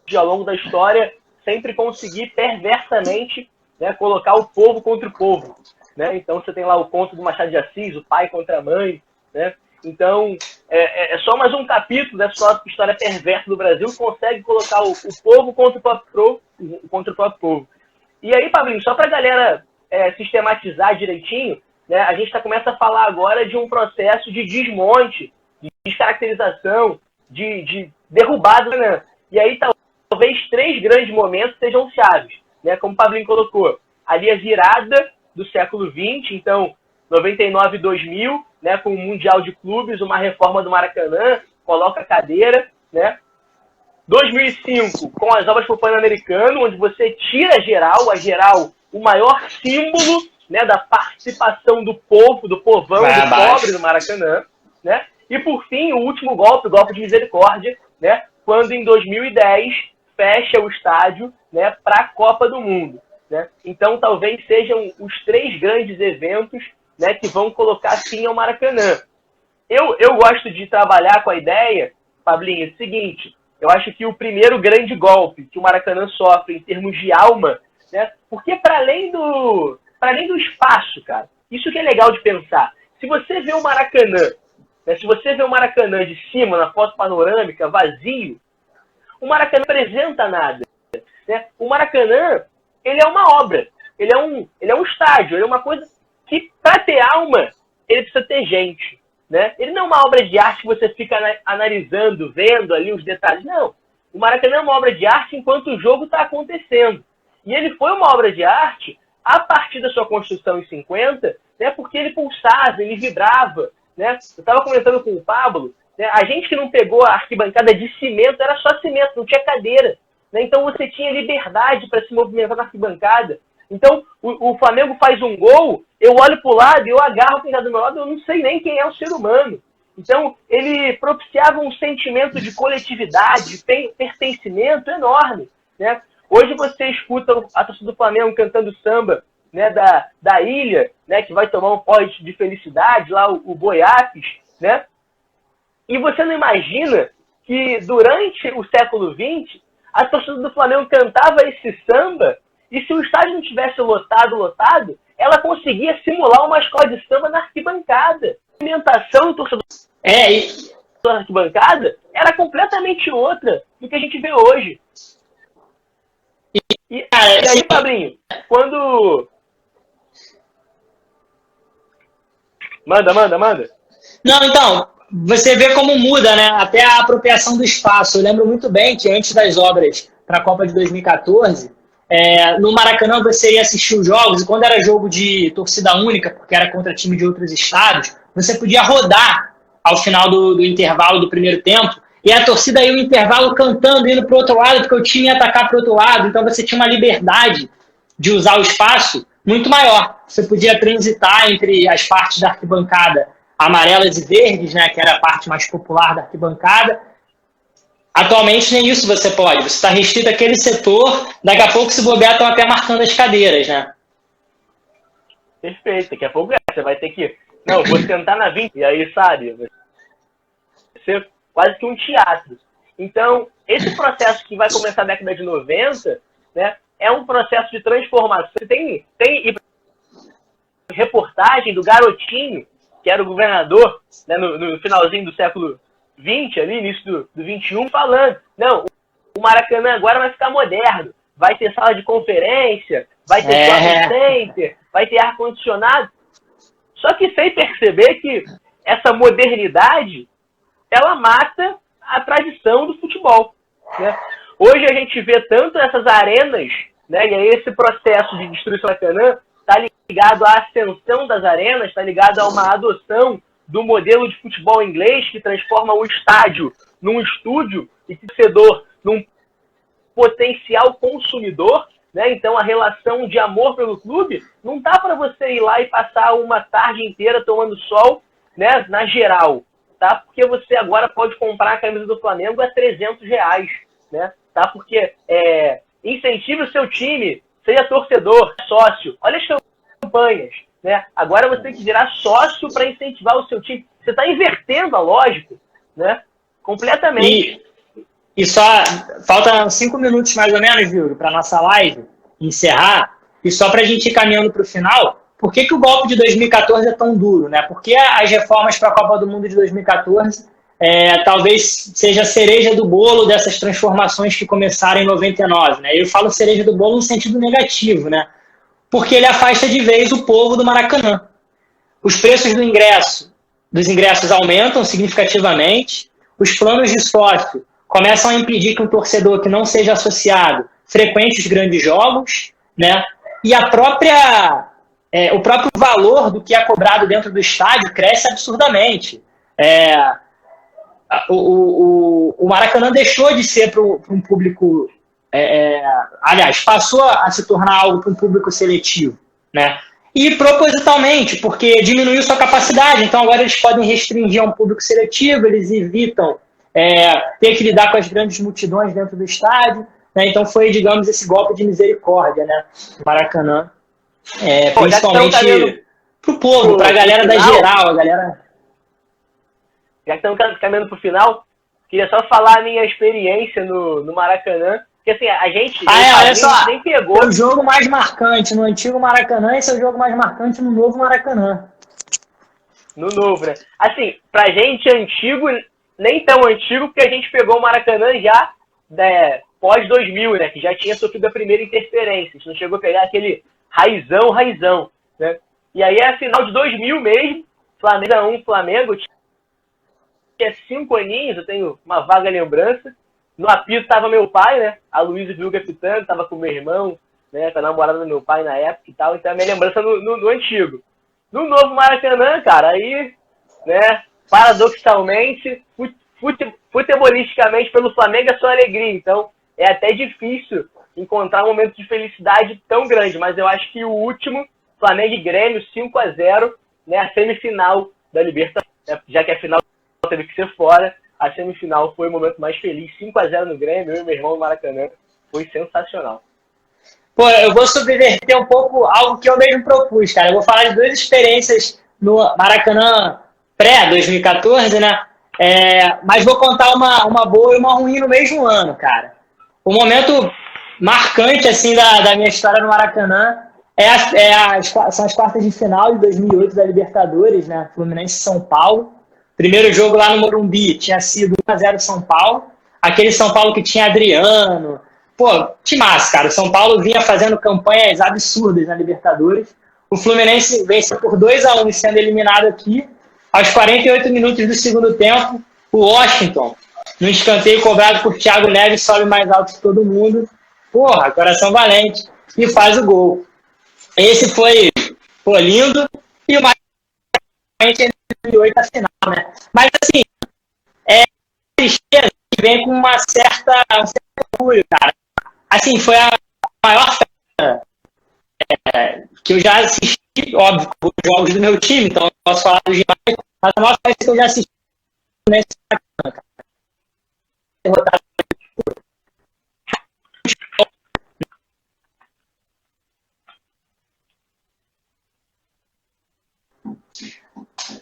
[SPEAKER 1] de, ao longo da história, sempre conseguir perversamente, né, colocar o povo contra o povo. Né? Então você tem lá o conto do Machado de Assis, o pai contra a mãe. Né? Então é só mais um capítulo dessa história perversa do Brasil que consegue colocar o povo contra o próprio povo. E aí, Pablinho, só para a galera sistematizar direitinho, né, a gente começa a falar agora de um processo de desmonte, de descaracterização, de derrubada, né? E aí talvez 3 grandes momentos sejam chaves, né? Como o Pablinho colocou, ali a virada do século XX, então 99 e 2000, né, com o Mundial de Clubes, uma reforma do Maracanã, coloca a cadeira, né? 2005, com as obras para o Pan-Americano, onde você tira a Geral, o maior símbolo, né, da participação do povo, do povão, do pobre do Maracanã, né? E por fim, o último golpe, o golpe de misericórdia, né, quando em 2010 fecha o estádio, né, para a Copa do Mundo. Né? Então talvez sejam os 3 grandes eventos, né, que vão colocar fim ao Maracanã. Eu gosto de trabalhar com a ideia, Pablinho, é o seguinte: eu acho que o primeiro grande golpe que o Maracanã sofre em termos de alma, né, porque para além do espaço, cara, isso que é legal de pensar. Se você vê o Maracanã, né, se você vê o Maracanã de cima, na foto panorâmica, vazio, o Maracanã não apresenta nada. Né? O Maracanã, ele é uma obra, ele é um estádio, ele é uma coisa que, para ter alma, ele precisa ter gente. Né? Ele não é uma obra de arte que você fica analisando, vendo ali os detalhes. Não. O Maracanã é uma obra de arte enquanto o jogo está acontecendo. E ele foi uma obra de arte a partir da sua construção em 50, né, porque ele pulsava, ele vibrava. Né? Eu estava comentando com o Pablo, né, a gente que não pegou a arquibancada de cimento, era só cimento, não tinha cadeira. Né? Então você tinha liberdade para se movimentar na arquibancada. Então o Flamengo faz um gol, eu olho para o lado, eu agarro quem está do meu lado, eu não sei nem quem é o ser humano. Então ele propiciava um sentimento de coletividade, de pertencimento enorme. Né? Hoje você escuta a torcida do Flamengo cantando samba, né, da ilha, né, que vai tomar um pós de felicidade, lá o Boiapes, né? E você não imagina que durante o século XX a torcida do Flamengo cantava esse samba e se o estádio não tivesse lotado, ela conseguia simular uma escola de samba na arquibancada. A alimentação do torcedor na arquibancada era completamente outra do que a gente vê hoje. E aí, Fabrinho, quando... Manda.
[SPEAKER 2] Não, então, você vê como muda, né? Até a apropriação do espaço. Eu lembro muito bem que antes das obras para a Copa de 2014, no Maracanã você ia assistir os jogos, e quando era jogo de torcida única, porque era contra time de outros estados, você podia rodar ao final do intervalo do primeiro tempo, e a torcida ia no intervalo cantando, indo para o outro lado, porque o time ia atacar para o outro lado, então você tinha uma liberdade de usar o espaço muito maior. Você podia transitar entre as partes da arquibancada amarelas e verdes, né, que era a parte mais popular da arquibancada. Atualmente nem isso você pode. Você está restrito àquele setor, daqui a pouco se bobear estão até marcando as cadeiras, né?
[SPEAKER 1] Perfeito, daqui a pouco você vai ter que... Não, vou sentar na 20, e aí, sabe, vai ser quase que um teatro. Então, esse processo que vai começar na década de 90, né, é um processo de transformação. Tem reportagem do Garotinho, que era o governador, né, no finalzinho do século XX, ali, início do XXI, falando, não, o Maracanã agora vai ficar moderno, vai ter sala de conferência, vai ter shopping center, vai ter ar-condicionado. Só que sem perceber que essa modernidade, ela mata a tradição do futebol. Né? Hoje a gente vê tanto essas arenas, né, e aí esse processo de destruição do Maracanã está ligado à ascensão das arenas, está ligado a uma adoção do modelo de futebol inglês que transforma o estádio num estúdio e que o torcedor num potencial consumidor, né? Então a relação de amor pelo clube não dá para você ir lá e passar uma tarde inteira tomando sol, né, na geral, tá? Porque você agora pode comprar a camisa do Flamengo a R$300, né? Tá? Porque incentive o seu time, seja torcedor, sócio. Olha as campanhas, né? Agora você tem que virar sócio para incentivar o seu time. Você está invertendo a lógica, né? Completamente.
[SPEAKER 2] E só falta 5 minutos mais ou menos, Júlio, para nossa live encerrar. E só para a gente ir caminhando para o final, por que o golpe de 2014 é tão duro, né? Porque as reformas para a Copa do Mundo de 2014 talvez seja a cereja do bolo dessas transformações que começaram em 99, né? Eu falo cereja do bolo no sentido negativo, né? Porque ele afasta de vez o povo do Maracanã. Os preços dos ingressos aumentam significativamente, os planos de sócio começam a impedir que um torcedor que não seja associado frequente os grandes jogos, né? E o próprio valor do que é cobrado dentro do estádio cresce absurdamente. O Maracanã deixou de ser para um público... aliás, passou a se tornar algo para um público seletivo, né? E propositalmente, porque diminuiu sua capacidade. Então agora eles podem restringir a um público seletivo, eles evitam ter que lidar com as grandes multidões dentro do estádio, né? Então foi, digamos, esse golpe de misericórdia, né? O Maracanã, principalmente para o povo, para a galera da geral, a galera...
[SPEAKER 1] Já que estamos caminhando para o final, queria só falar a minha experiência no Maracanã. Porque assim, a gente
[SPEAKER 2] olha só,
[SPEAKER 1] nem pegou.
[SPEAKER 2] É o jogo mais marcante no antigo Maracanã, esse é o jogo mais marcante no novo Maracanã.
[SPEAKER 1] No novo, né? Assim, pra gente antigo, nem tão antigo, porque a gente pegou o Maracanã já pós-2000, né? Que já tinha sofrido a primeira interferência. A gente não chegou a pegar aquele raizão, né? E aí é final de 2000 mesmo, Flamengo 1, Flamengo, tinha 5 aninhos, eu tenho uma vaga lembrança. No apito tava meu pai, né? A Luísa viu capitão, tava com meu irmão, né? Com a namorada do meu pai na época e tal. Então a minha lembrança no antigo. No novo Maracanã, cara, aí, né? Paradoxalmente, futebolisticamente pelo Flamengo é só alegria. Então é até difícil encontrar um momento de felicidade tão grande. Mas eu acho que o último, Flamengo e Grêmio, 5-0, né? A semifinal da Libertadores, né? Já que a final teve que ser fora. A semifinal foi o momento mais feliz. 5-0 no Grêmio, eu e meu irmão no Maracanã. Foi sensacional.
[SPEAKER 2] Pô, eu vou subverter um pouco algo que eu mesmo propus, cara. Eu vou falar de 2 experiências no Maracanã pré-2014, né? Mas vou contar uma boa e uma ruim no mesmo ano, cara. O momento marcante, assim, da minha história no Maracanã são as quartas de final de 2008 da Libertadores, né? Fluminense e São Paulo. Primeiro jogo lá no Morumbi tinha sido 1-0 São Paulo. Aquele São Paulo que tinha Adriano. Pô, que massa, cara. O São Paulo vinha fazendo campanhas absurdas na Libertadores. O Fluminense venceu por 2-1 sendo eliminado aqui. Aos 48 minutos do segundo tempo, o Washington, no escanteio cobrado por Thiago Neves, sobe mais alto que todo mundo. Porra, coração valente. E faz o gol. Esse foi lindo. E o mais em 2008 a final, né? Mas assim, tristeza que vem com um certo orgulho, cara. Assim, foi a maior festa que eu já assisti, óbvio, os jogos do meu time, então eu posso falar dos demais, mas a maior festa que eu já assisti nesse cara.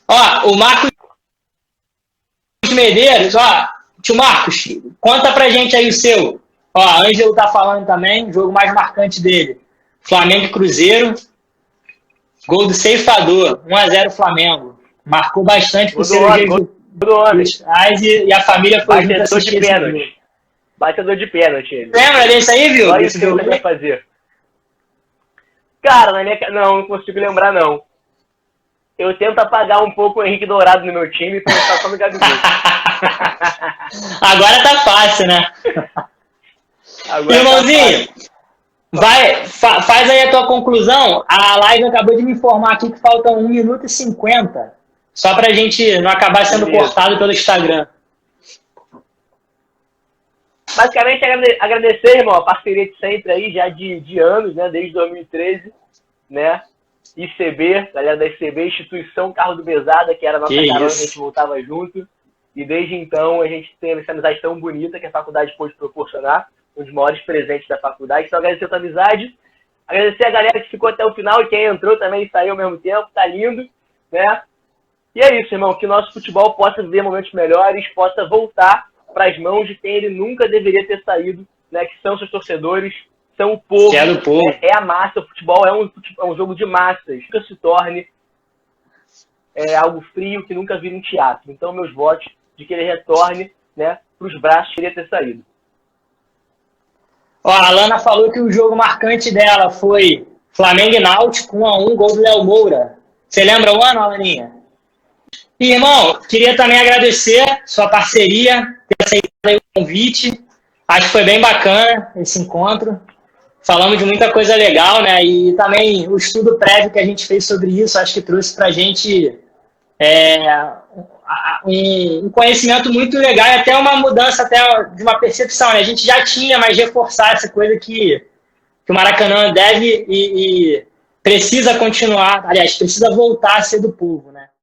[SPEAKER 2] Ó, o Marcos Medeiros, tio Marcos, conta pra gente aí o seu. Ó, Ângelo tá falando também, jogo mais marcante dele. Flamengo e Cruzeiro, gol do ceifador, 1-0 Flamengo. Marcou bastante por ser o jeito e a família foi junto assistir esse jogo.
[SPEAKER 1] Batedor de pênalti.
[SPEAKER 2] Lembra desse aí, viu?
[SPEAKER 1] Olha isso que eu queria fazer. Cara, não consigo lembrar, não. Eu tento apagar um pouco o Henrique Dourado no meu time e pensar só no Gabigol.
[SPEAKER 2] Agora tá fácil, né? Irmãozinho, faz aí a tua conclusão. A live acabou de me informar aqui que faltam 1 minuto e 50. Só pra gente não acabar sendo cortado pelo Instagram.
[SPEAKER 1] Basicamente, agradecer, irmão, a parceria de sempre aí, já de anos, né? Desde 2013, né? ICB, galera da ICB, Instituição Carro do Besada, que era a nossa carona, a gente voltava junto. E desde então a gente tem essa amizade tão bonita que a faculdade pôde proporcionar, um dos maiores presentes da faculdade. Então agradecer a tua amizade, agradecer a galera que ficou até o final e quem entrou também e saiu ao mesmo tempo, tá lindo, né? E é isso, irmão, que o nosso futebol possa viver momentos melhores, possa voltar para as mãos de quem ele nunca deveria ter saído, né? Que são seus torcedores, são o povo, é a massa. O futebol é um jogo de massas, nunca se torne algo frio que nunca vira um teatro. Então, meus votos de que ele retorne, né, para os braços que ele ia ter saído.
[SPEAKER 2] Ó, a Alana falou que o jogo marcante dela foi Flamengo e Náutico 1-1, gol do Léo Moura. Você lembra o ano, Alaninha? E, irmão, queria também agradecer sua parceria, ter aceitado o convite. Acho que foi bem bacana esse encontro. Falamos de muita coisa legal, né? E também o estudo prévio que a gente fez sobre isso, acho que trouxe pra gente um conhecimento muito legal e até uma mudança até de uma percepção, né? A gente já tinha, mas reforçar essa coisa que o Maracanã deve e precisa continuar, aliás, precisa voltar a ser do povo, né?